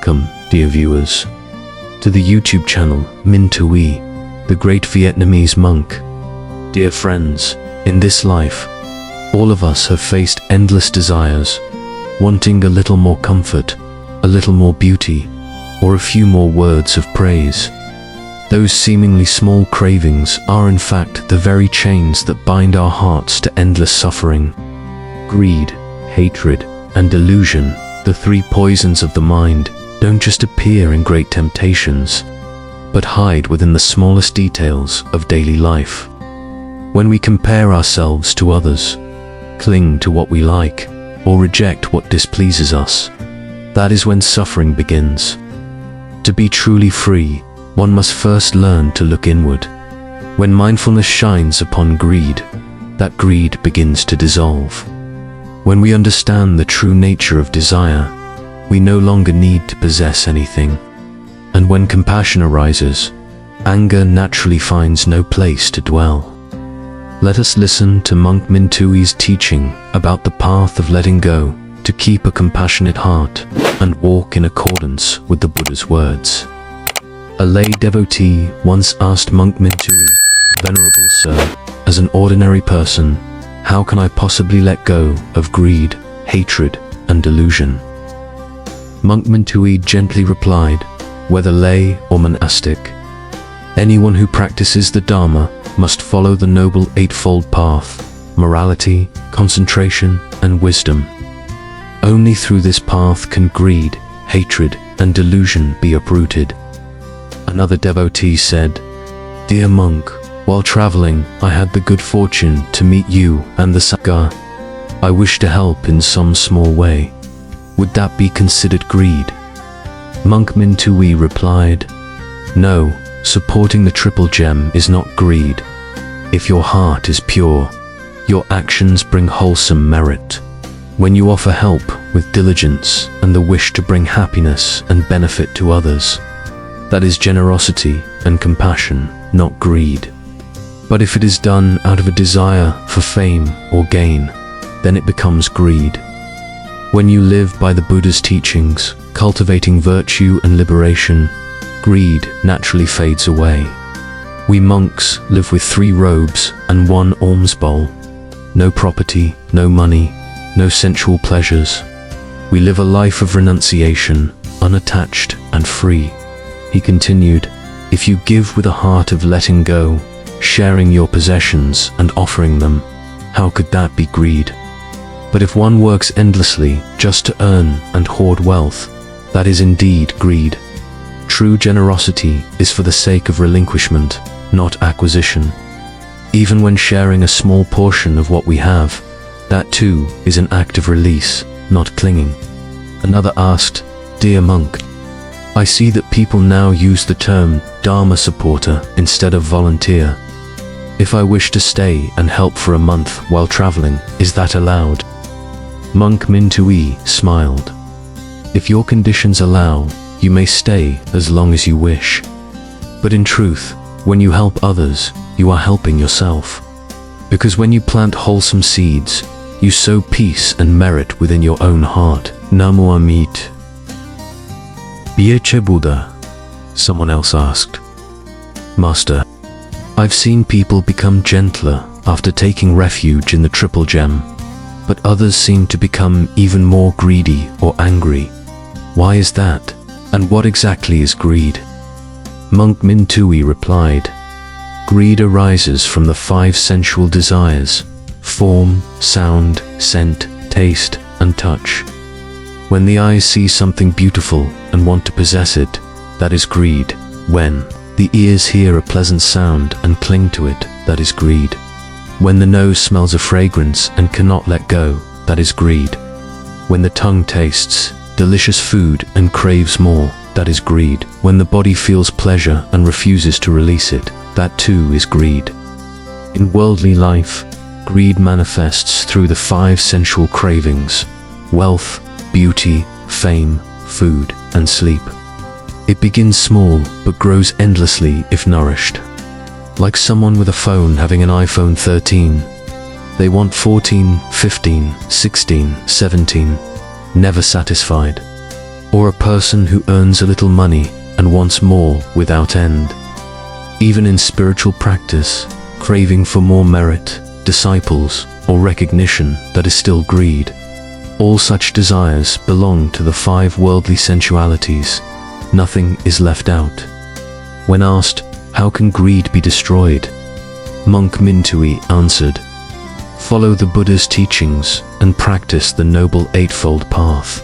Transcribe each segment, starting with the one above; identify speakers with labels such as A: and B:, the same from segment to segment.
A: Welcome, dear viewers, to the YouTube channel Minh Tue, the great Vietnamese monk. Dear friends, in this life, all of us have faced endless desires, wanting a little more comfort, a little more beauty, or a few more words of praise. Those seemingly small cravings are in fact the very chains that bind our hearts to endless suffering. Greed, hatred, and delusion, the three poisons of the mind, don't just appear in great temptations, but hide within the smallest details of daily life. When we compare ourselves to others, cling to what we like, or reject what displeases us, that is when suffering begins. To be truly free, one must first learn to look inward. When mindfulness shines upon greed, that greed begins to dissolve. When we understand the true nature of desire, we no longer need to possess anything. And when compassion arises, anger naturally finds no place to dwell. Let us listen to Monk Minh Tue's teaching about the path of letting go to keep a compassionate heart and walk in accordance with the Buddha's words. A lay devotee once asked Monk Minh Tue, "Venerable Sir, as an ordinary person, how can I possibly let go of greed, hatred, and delusion?" Monk Minh Tue gently replied, "Whether lay or monastic, anyone who practices the Dharma must follow the Noble Eightfold Path, morality, concentration, and wisdom. Only through this path can greed, hatred, and delusion be uprooted." Another devotee said, "Dear monk, while traveling, I had the good fortune to meet you and the Sangha. I wish to help in some small way. Would that be considered greed?" Monk Minh Tue replied, "No, supporting the triple gem is not greed. If your heart is pure, your actions bring wholesome merit. When you offer help with diligence and the wish to bring happiness and benefit to others, that is generosity and compassion, not greed. But if it is done out of a desire for fame or gain, then it becomes greed. When you live by the Buddha's teachings, cultivating virtue and liberation, greed naturally fades away. We monks live with 3 robes and 1 alms bowl. No property, no money, no sensual pleasures. We live a life of renunciation, unattached and free." He continued, "If you give with a heart of letting go, sharing your possessions and offering them, how could that be greed? But if one works endlessly just to earn and hoard wealth, that is indeed greed. True generosity is for the sake of relinquishment, not acquisition. Even when sharing a small portion of what we have, that too is an act of release, not clinging." Another asked, "Dear monk, I see that people now use the term Dharma supporter instead of volunteer. If I wish to stay and help for a month while traveling, is that allowed?" Monk Minh Tue smiled. "If your conditions allow, you may stay as long as you wish. But in truth, when you help others, you are helping yourself. Because when you plant wholesome seeds, you sow peace and merit within your own heart." Namo Amit. "Bieche Buddha," someone else asked. "Master, I've seen people become gentler after taking refuge in the triple gem, but others seem to become even more greedy or angry. Why is that? And what exactly is greed?" Monk Minh Tue replied, "Greed arises from the 5 sensual desires: form, sound, scent, taste, and touch. When the eyes see something beautiful and want to possess it, that is greed. When the ears hear a pleasant sound and cling to it, that is greed. When the nose smells a fragrance and cannot let go, that is greed. When the tongue tastes delicious food and craves more, that is greed. When the body feels pleasure and refuses to release it, that too is greed." In worldly life, greed manifests through the 5 sensual cravings: wealth, beauty, fame, food, and sleep. It begins small but grows endlessly if nourished. Like someone with a phone having an iPhone 13. They want 14, 15, 16, 17, never satisfied. or a person who earns a little money and wants more without end. Even in spiritual practice, craving for more merit, disciples, or recognition, that is still greed. All such desires belong to the 5 worldly sensualities. Nothing is left out. When asked, how can greed be destroyed? Monk Minh Tue answered, follow the Buddha's teachings and practice the Noble Eightfold Path.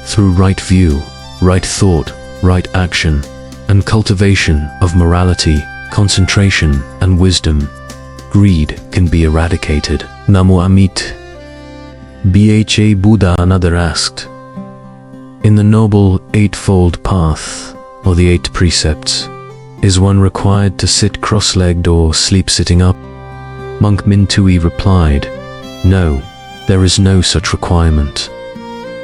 A: Through right view, right thought, right action, and cultivation of morality, concentration, and wisdom, greed can be eradicated. Namo Amit. Bha Buddha. Another asked, in the Noble Eightfold Path, or the 8 precepts, is one required to sit cross-legged or sleep sitting up? Monk Minh Tue replied, no, there is no such requirement.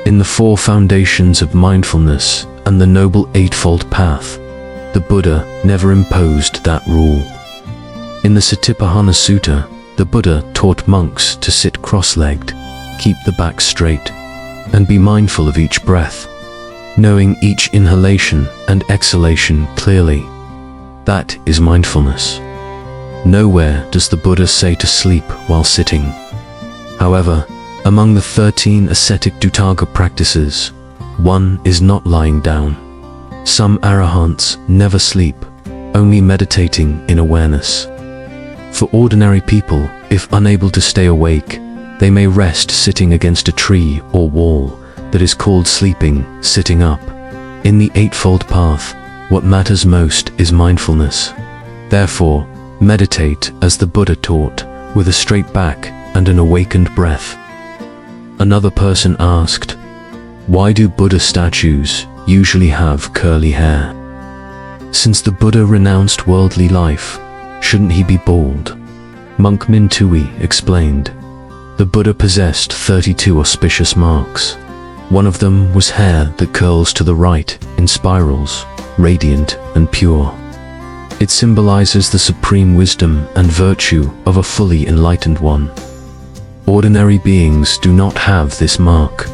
A: In the 4 foundations of mindfulness and the Noble Eightfold Path, the Buddha never imposed that rule. In the Satipatthana Sutta, the Buddha taught monks to sit cross-legged, keep the back straight, and be mindful of each breath, knowing each inhalation and exhalation clearly. That is mindfulness. Nowhere does the Buddha say to sleep while sitting. However, among the 13 ascetic dhutanga practices, one is not lying down. Some arahants never sleep, only meditating in awareness. For ordinary people, if unable to stay awake, they may rest sitting against a tree or wall. That is called sleeping, sitting up. In the Eightfold Path, what matters most is mindfulness. Therefore, meditate as the Buddha taught, with a straight back and an awakened breath. Another person asked, why do Buddha statues usually have curly hair? Since the Buddha renounced worldly life, shouldn't he be bald? Monk Minh Tue explained, the Buddha possessed 32 auspicious marks. One of them was hair that curls to the right in spirals, radiant and pure. It symbolizes the supreme wisdom and virtue of a fully enlightened one. Ordinary beings do not have this mark.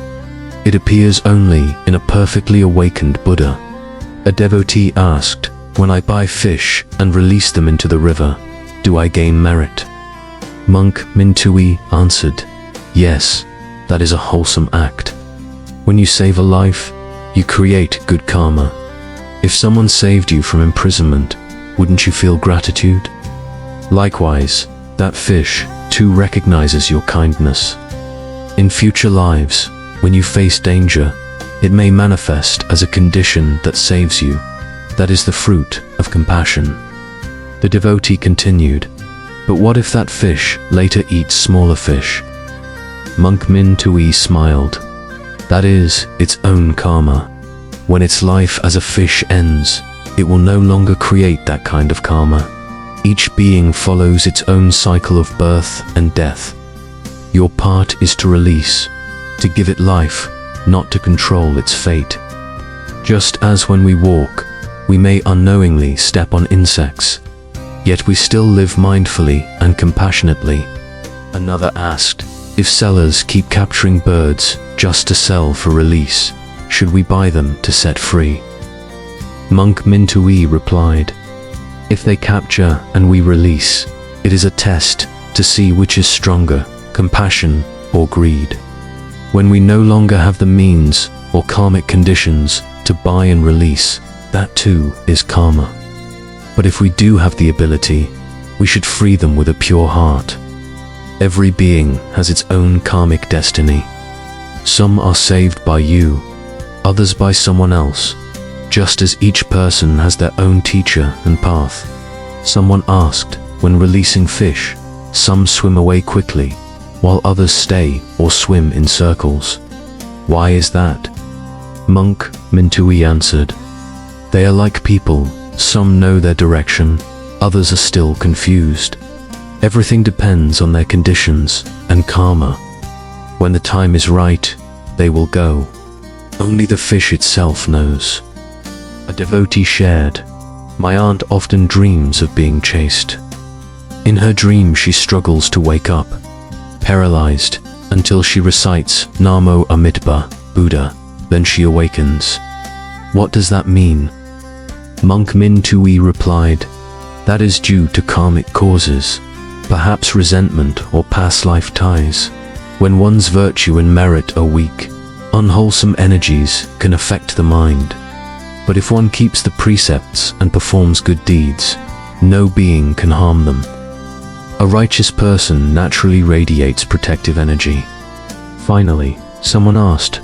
A: It appears only in a perfectly awakened Buddha. A devotee asked, when I buy fish and release them into the river, do I gain merit? Monk Minh Tue answered, yes, that is a wholesome act. When you save a life, you create good karma. If someone saved you from imprisonment, wouldn't you feel gratitude? Likewise, that fish too recognizes your kindness. In future lives, when you face danger, it may manifest as a condition that saves you. That is the fruit of compassion. The devotee continued, but what if that fish later eats smaller fish? Monk Minh Tue smiled. That is its own karma. When its life as a fish ends, it will no longer create that kind of karma. Each being follows its own cycle of birth and death. Your part is to release, to give it life, not to control its fate. Just as when we walk, we may unknowingly step on insects, yet we still live mindfully and compassionately. Another asked, if sellers keep capturing birds just to sell for release, should we buy them to set free? Monk Minh Tue replied, if they capture and we release, it is a test to see which is stronger, compassion or greed. When we no longer have the means or karmic conditions to buy and release, that too is karma. But if we do have the ability, we should free them with a pure heart. Every being has its own karmic destiny. Some are saved by you, others by someone else, just as each person has their own teacher and path. Someone asked, when releasing fish, some swim away quickly, while others stay or swim in circles. Why is that? Monk Minh Tue answered, they are like people, some know their direction, others are still confused. Everything depends on their conditions and karma. When the time is right, they will go. Only the fish itself knows. A devotee shared, my aunt often dreams of being chased. In her dream she struggles to wake up, paralyzed, until she recites Namo Amitabha, Buddha, then she awakens. What does that mean? Monk Minh Tue replied, that is due to karmic causes, perhaps resentment or past life ties. When one's virtue and merit are weak, unwholesome energies can affect the mind. But if one keeps the precepts and performs good deeds, no being can harm them. A righteous person naturally radiates protective energy. Finally, someone asked,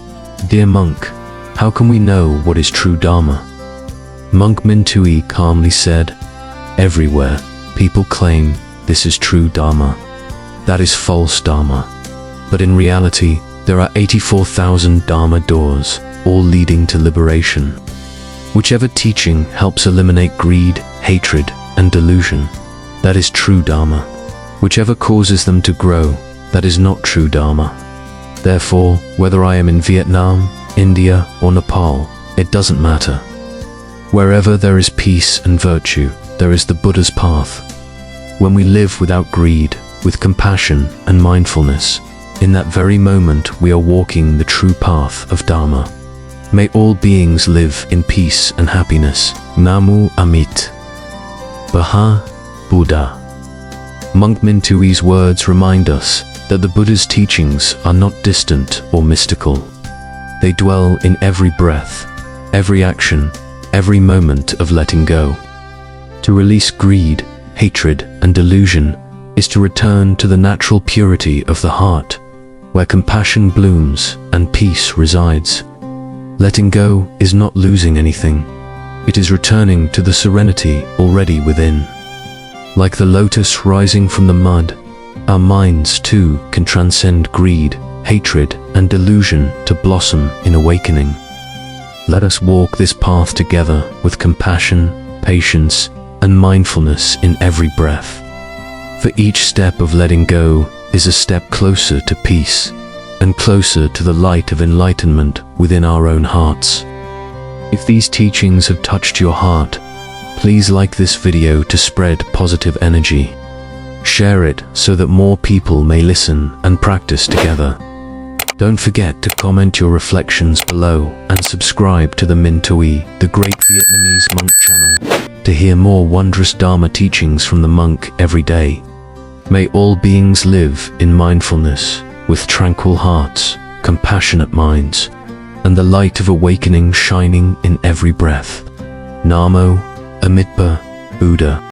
A: "Dear monk, how can we know what is true Dharma?" Monk Minh Tue calmly said, "Everywhere, people claim this is true Dharma. That is false Dharma. But in reality, there are 84,000 Dharma doors, all leading to liberation. Whichever teaching helps eliminate greed, hatred, and delusion, that is true Dharma. Whichever causes them to grow, that is not true Dharma. Therefore, whether I am in Vietnam, India, or Nepal, it doesn't matter. Wherever there is peace and virtue, there is the Buddha's path. When we live without greed, with compassion and mindfulness, in that very moment we are walking the true path of Dharma. May all beings live in peace and happiness. Namu Amit. Baha Buddha." Monk Minh Tue's words remind us that the Buddha's teachings are not distant or mystical. They dwell in every breath, every action, every moment of letting go. To release greed, hatred, and delusion is to return to the natural purity of the heart, where compassion blooms and peace resides. Letting go is not losing anything. It is returning to the serenity already within. Like the lotus rising from the mud, our minds too can transcend greed, hatred, and delusion to blossom in awakening. Let us walk this path together with compassion, patience, and mindfulness in every breath. For each step of letting go is a step closer to peace and closer to the light of enlightenment within our own hearts. If these teachings have touched your heart, please like this video to spread positive energy. Share it so that more people may listen and practice together. Don't forget to comment your reflections below and subscribe to the Minh Tue, the Great Vietnamese Monk channel, to hear more wondrous Dharma teachings from the monk every day. May all beings live in mindfulness, with tranquil hearts, compassionate minds, and the light of awakening shining in every breath. Namo Amidpa Buddha.